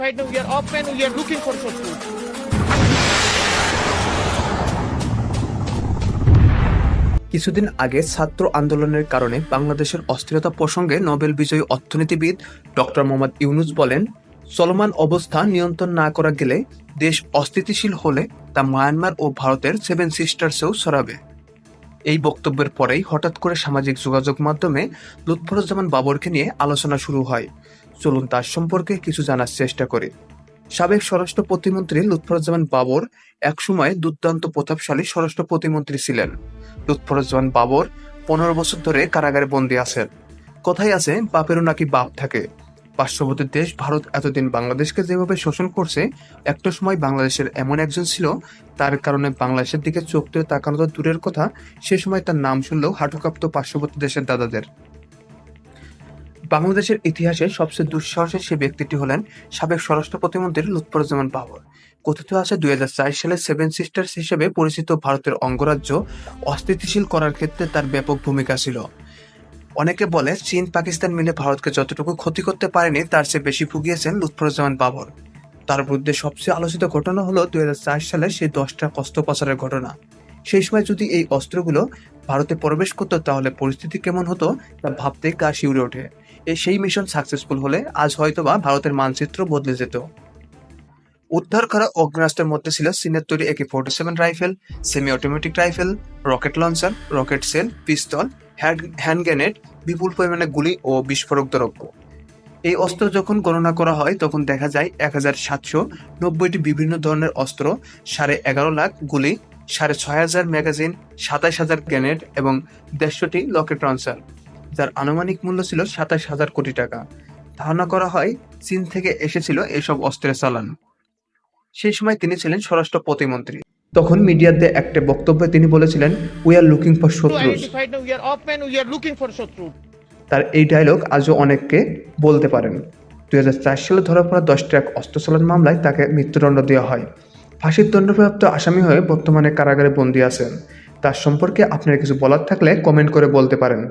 Right now we are off and we are looking for Shotru. কিছুদিন আগে ছাত্র আন্দোলনের কারণে বাংলাদেশের অস্থিরতা প্রসঙ্গে নোবেল বিজয়ী অর্থনীতিবিদ ডক্টর মোহাম্মদ ইউনূস বলেন, চলমান অবস্থা নিয়ন্ত্রণ না করা গেলে দেশ অস্থিতিশীল হলে তা মায়ানমার ও ভারতের সেভেন সিস্টার্সেও ছড়াবে। এই বক্তব্যের পরেই হঠাৎ করে সামাজিক যোগাযোগ মাধ্যমে লুৎফুজ্জামান বাবরকে নিয়ে আলোচনা শুরু হয়। চলুন তার সম্পর্কে কিছু জানার চেষ্টা করি। সাবেক স্বরাষ্ট্র প্রতিমন্ত্রী লুৎফুজ্জামান বাবর একসময় দুর্দান্ত প্রতাপশালী স্বরাষ্ট্র প্রতিমন্ত্রী ছিলেন। লুৎফুজ্জামান বাবর 15 বছর ধরে কারাগারে বন্দী আছেন। কথাই আছে, বাপেরও নাকি বাপ থাকে। পার্শ্ববর্তী দেশ ভারত এতদিন বাংলাদেশকে যেভাবে শোষণ করছে, একটা সময় বাংলাদেশের এমন একজন ছিল, তার কারণে বাংলাদেশের দিকে চোখ তুলে তাকানো তো দূরের কথা, সে সময় তার নাম শুনলেও হাঁটু কাঁপতো পার্শ্ববর্তী দেশের দাদাদের। বাংলাদেশের ইতিহাসে সবচেয়ে দুঃসাহসী সে ব্যক্তিটি হলেন সাবেক স্বরাষ্ট্র প্রতিমন্ত্রী লুৎফুজ্জামান বাবর। কথিত আছে 2004 সালে সেভেন সিস্টার্স হিসেবে পরিচিত ভারতের অঙ্গরাজ্য অস্থিতিশীল করার ক্ষেত্রে তার ব্যাপক ভূমিকা ছিল। অনেকে বলে চীন পাকিস্তান মিলে ভারতকে যতটুকু ক্ষতি করতে পারেনি তার চেয়ে বেশি ভুগিয়েছেন লুৎফুজ্জামান বাবর। তার বিরুদ্ধে সবচেয়ে আলোচিত ঘটনা হলো 2004 সালে সেই 10টা অস্ত্র পাচারের ঘটনা। সেই সময় যদি এই অস্ত্রগুলো ভারতে প্রবেশ করতো তাহলে পরিস্থিতি কেমন হতো তা ভাবতে গা শিউরে ওঠে। সেই মিশন সাকসেসফুল হলে আজ হয়তোবা ভারতের মানচিত্র বদলে যেত। উদ্ধার করা অগ্নেয়াস্ত্রের মধ্যে ছিল চীনের তৈরি AK-47 rifle, semi automatic rifle, rocket launcher, rocket shell, pistol, hand grenade, বিপুল পরিমাণে গুলি ও বিস্ফোরক দ্রব্য। এই অস্ত্র যখন গণনা করা হয় তখন দেখা যায় 1790টি বিভিন্ন ধরনের অস্ত্র, 11.5 লাখ গুলি, 6,500 ম্যাগাজিন, 27,000 গ্রেনেড এবং 150টি রকেট লঞ্চার, যার আনুমানিক মূল্য ছিল 27,000 কোটি টাকা। ধারণা করা হয় চীন থেকে এসেছিল এসব অস্ত্রের চালান। সেই সময় তিনি ছিলেন স্বরাষ্ট্র প্রতিমন্ত্রী। তখন মিডিয়াতে একটা বক্তব্যে তিনি বলেছিলেন, we are looking for To শত্রুস। identify now we are off and we are looking for Shotru. তার এই ডায়লগ আজও অনেককে বলতে পারেন। 2004 সালে ধরা পড়া 10 ট্রাক অস্ত্র চালান মামলায় তাকে মৃত্যুদণ্ড দেওয়া হয়। ফাঁসির দণ্ডপ্রাপ্ত আসামি হয়ে বর্তমানে কারাগারে বন্দী আছেন। তার সম্পর্কে আপনার কিছু বলার থাকলে কমেন্ট করে বলতে পারেন।